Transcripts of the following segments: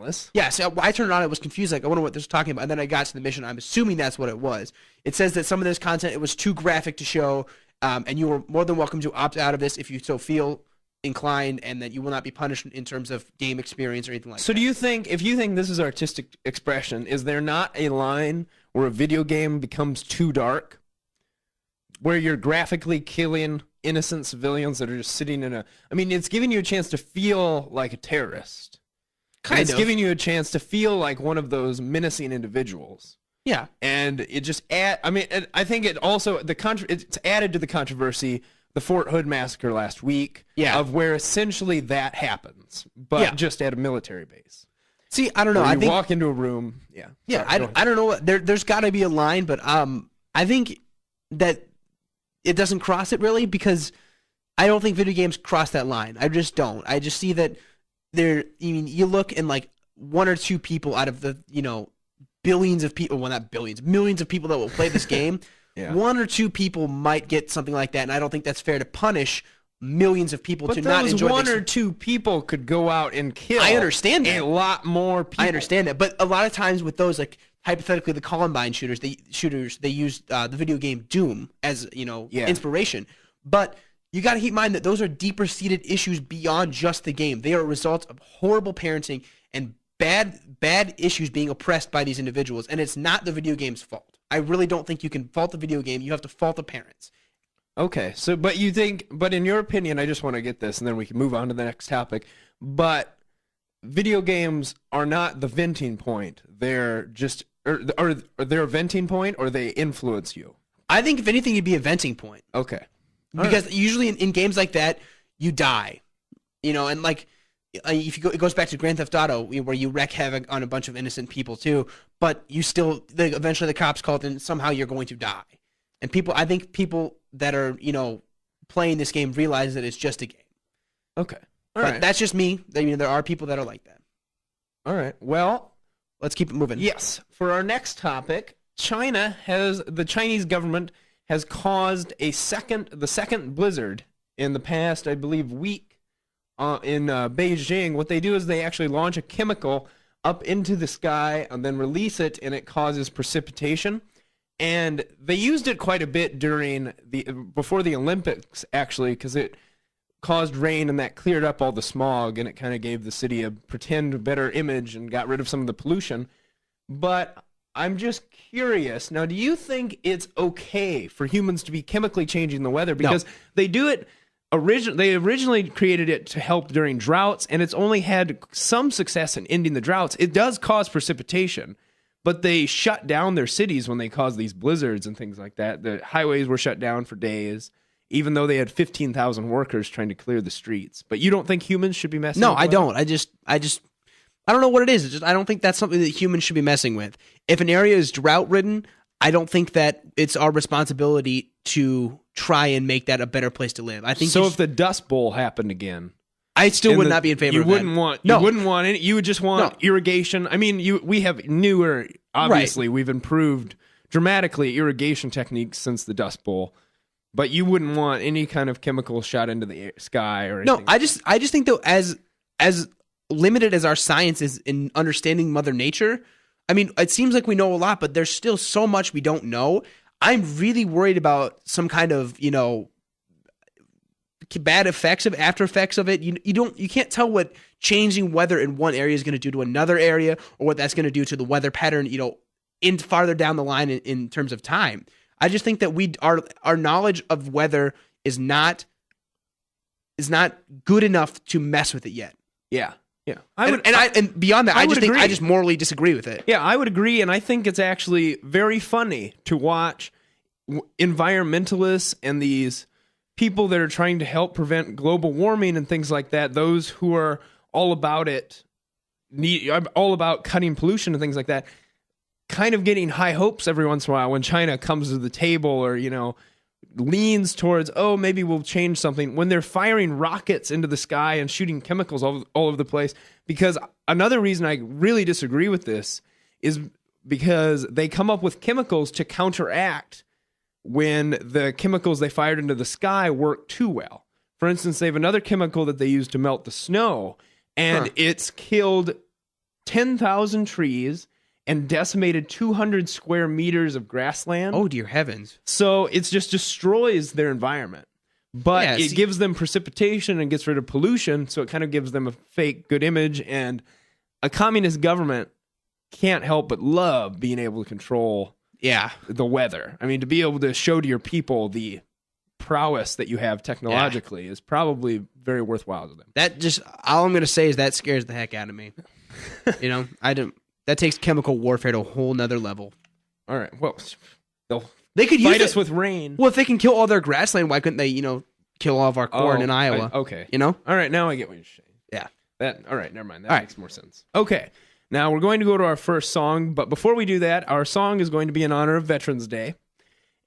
pointless. Yeah, so I turned it on. I was confused. Like, I wonder what this was talking about. And then I got to the mission. I'm assuming that's what it was. It says that some of this content, it was too graphic to show, and you were more than welcome to opt out of this if you so feel inclined, and that you will not be punished in terms of game experience or anything like that. So do you think, if you think this is artistic expression, is there not a line where a video game becomes too dark, where you're graphically killing innocent civilians that are just sitting in a... I mean, it's giving you a chance to feel like a terrorist. It's giving you a chance to feel like one of those menacing individuals. Yeah. And it just I think it also it's added to the controversy, the Fort Hood massacre last week, of where essentially that happens, but just at a military base. See, I don't know. I think walk into a room. I don't know. There's got to be a line, but I think that it doesn't cross it really, because I don't think video games cross that line. I just don't. I just see that you look, and like one or two people out of the billions of people, well, not billions, millions of people that will play this game, one or two people might get something like that, and I don't think that's fair to punish millions of people to not enjoy. But one or two people could go out and kill. I understand that. A lot more people. I understand that, but a lot of times with those, like hypothetically the Columbine shooters, they used the video game Doom as inspiration, but you got to keep in mind that those are deeper seated issues beyond just the game. They are a result of horrible parenting and bad issues being oppressed by these individuals, and it's not the video game's fault. I really don't think you can fault the video game. You have to fault the parents. Okay, so but in your opinion, I just want to get this, and then we can move on to the next topic. But video games are not the venting point. They're just, or they're a venting point, or they influence you. I think if anything, it'd be a venting point. Okay. Because usually in games like that, you die, and like if you go, it goes back to Grand Theft Auto, where you wreak havoc on a bunch of innocent people too, but you still, eventually the cops call it, and somehow you're going to die. And I think people that are, playing this game realize that it's just a game. Okay. All right. That's just me. There are people that are like that. All right. Well, let's keep it moving. Yes. For our next topic, the Chinese government has caused the second blizzard in the past, I believe, week in Beijing. What they do is they actually launch a chemical up into the sky and then release it, and it causes precipitation. And they used it quite a bit before the Olympics, actually, because it caused rain and that cleared up all the smog, and it kind of gave the city a pretend better image and got rid of some of the pollution. But I'm just curious. Now, do you think it's okay for humans to be chemically changing the weather? Because they do it. They originally created it to help during droughts, and it's only had some success in ending the droughts. It does cause precipitation, but they shut down their cities when they caused these blizzards and things like that. The highways were shut down for days, even though they had 15,000 workers trying to clear the streets. But you don't think humans should be messing with No, I don't. I don't know what it is. I don't think that's something that humans should be messing with. If an area is drought-ridden, I don't think that it's our responsibility to try and make that a better place to live. I think so. If the Dust Bowl happened again, I still would not be in favor of that. You wouldn't want any. You would just want irrigation. I mean, we have newer. Obviously, we've improved dramatically irrigation techniques since the Dust Bowl, but you wouldn't want any kind of chemical shot into the sky or anything. No, I just think though, as limited as our science is in understanding Mother Nature, I mean, it seems like we know a lot, but there's still so much we don't know. I'm really worried about some kind of, bad effects of after effects of it. You can't tell what changing weather in one area is going to do to another area, or what that's going to do to the weather pattern, in farther down the line in terms of time. I just think that our knowledge of weather is not good enough to mess with it yet. Yeah. Yeah, and beyond that, I just morally disagree with it. Yeah, I would agree, and I think it's actually very funny to watch environmentalists and these people that are trying to help prevent global warming and things like that. Those who are all about all about cutting pollution and things like that, kind of getting high hopes every once in a while when China comes to the table or leans towards, maybe we'll change something, when they're firing rockets into the sky and shooting chemicals all over the place. Because another reason I really disagree with this is because they come up with chemicals to counteract when the chemicals they fired into the sky work too well. For instance, they have another chemical that they use to melt the snow, and it's killed 10,000 trees and decimated 200 square meters of grassland. Oh, dear heavens. So it just destroys their environment. But Yeah, it gives them precipitation and gets rid of pollution, so it kind of gives them a fake good image. And a communist government can't help but love being able to control the weather. I mean, to be able to show to your people the prowess that you have technologically is probably very worthwhile to them. That just, all I'm going to say is that scares the heck out of me. You know, that takes chemical warfare to a whole nother level. All right, well, they could fight us with rain. Well, if they can kill all their grassland, why couldn't they, kill all of our corn in Iowa? Okay. You know? All right, now I get what you're saying. Yeah. All right, never mind. That makes more sense. Okay, now we're going to go to our first song, but before we do that, our song is going to be in honor of Veterans Day.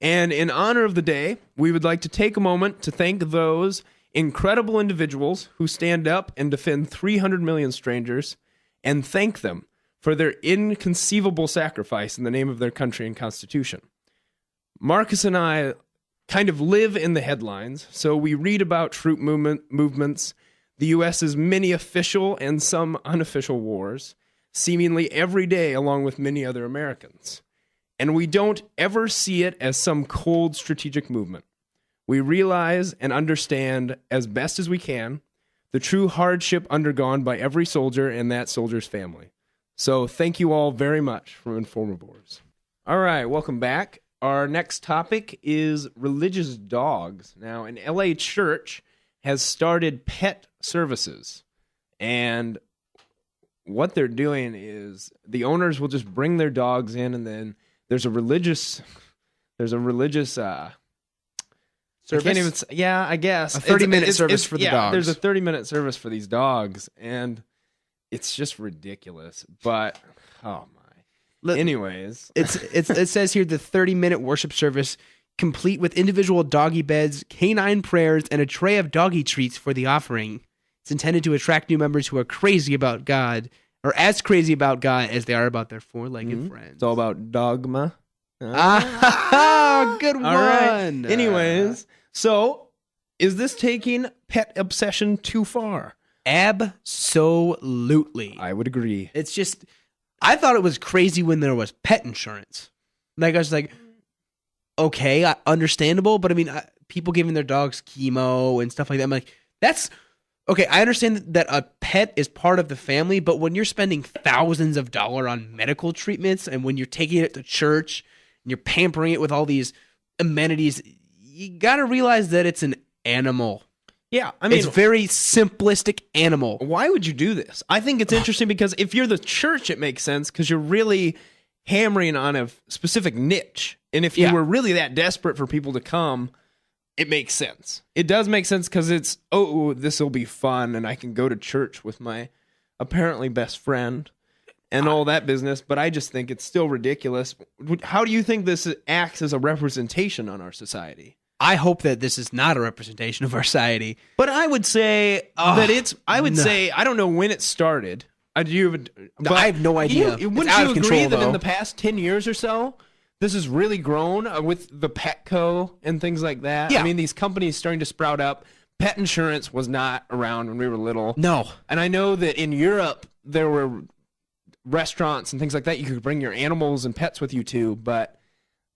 And in honor of the day, we would like to take a moment to thank those incredible individuals who stand up and defend 300 million strangers, and thank them for their inconceivable sacrifice in the name of their country and Constitution. Marcus and I kind of live in the headlines, so we read about troop movements, the U.S.'s many official and some unofficial wars, seemingly every day along with many other Americans. And we don't ever see it as some cold strategic movement. We realize and understand as best as we can the true hardship undergone by every soldier and that soldier's family. So thank you all very much from Informavores. All right, welcome back. Our next topic is religious dogs. Now, an LA church has started pet services. And what they're doing is the owners will just bring their dogs in, and then there's a religious service? I can't even say, I guess. A 30-minute service for the dogs. There's a 30-minute service for these dogs, and it's just ridiculous. But, oh my. Anyways. It says here the 30-minute worship service, complete with individual doggy beds, canine prayers, and a tray of doggy treats for the offering. It's intended to attract new members who are crazy about God, or as crazy about God as they are about their four-legged friends. It's all about dogma. Good one. All right. Anyways, so is this taking pet obsession too far? Absolutely. I would agree. It's just, I thought it was crazy when there was pet insurance. Like, I was like, okay, understandable, but I mean, people giving their dogs chemo and stuff like that, I'm like, that's... Okay, I understand that a pet is part of the family, but when you're spending thousands of dollars on medical treatments and when you're taking it to church and you're pampering it with all these amenities, you got to realize that it's an animal. Yeah, I mean, it's very simplistic animal. Why would you do this? I think it's interesting because if you're the church, it makes sense because you're really hammering on a specific niche. And if you were really that desperate for people to come, it makes sense. It does make sense because it's, this will be fun, and I can go to church with my apparently best friend and all that business, but I just think it's still ridiculous. How do you think this acts as a representation on our society? I hope that this is not a representation of our society. But I would say that it's, say, I don't know when it started. I have no idea. Wouldn't you agree that in the past 10 years or so, this has really grown with the Petco and things like that? Yeah. I mean, these companies starting to sprout up. Pet insurance was not around when we were little. No. And I know that in Europe, there were restaurants and things like that you could bring your animals and pets with you to, but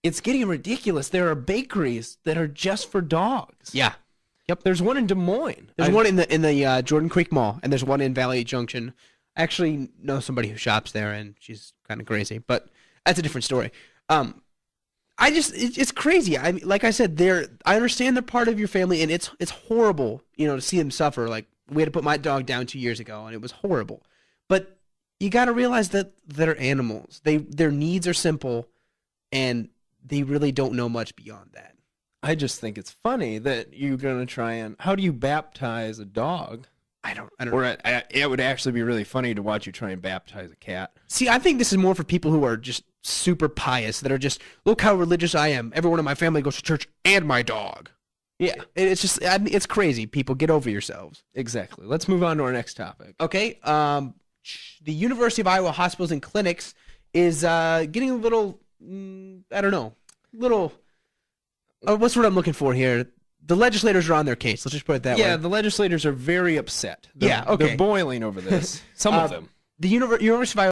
it's getting ridiculous. There are bakeries that are just for dogs. Yeah. Yep. There's one in Des Moines. There's one in the Jordan Creek Mall, and there's one in Valley Junction. I actually know somebody who shops there, and she's kind of crazy, but that's a different story. It's crazy. I mean, like I said, I understand they're part of your family, and it's horrible, to see them suffer. Like, we had to put my dog down 2 years ago, and it was horrible. But you got to realize that they're animals. Their needs are simple, and they really don't know much beyond that. I just think it's funny that you're going to try and... How do you baptize a dog? I don't know. Or it would actually be really funny to watch you try and baptize a cat. See, I think this is more for people who are just super pious, that are just, look how religious I am. Everyone in my family goes to church and my dog. Yeah. It's just, it's crazy. People, get over yourselves. Exactly. Let's move on to our next topic. Okay. The University of Iowa Hospitals and Clinics is getting a little, what's what I'm looking for here? The legislators are on their case. Let's just put it that way. Yeah, the legislators are very upset. They're boiling over this. Some of them. University of Iowa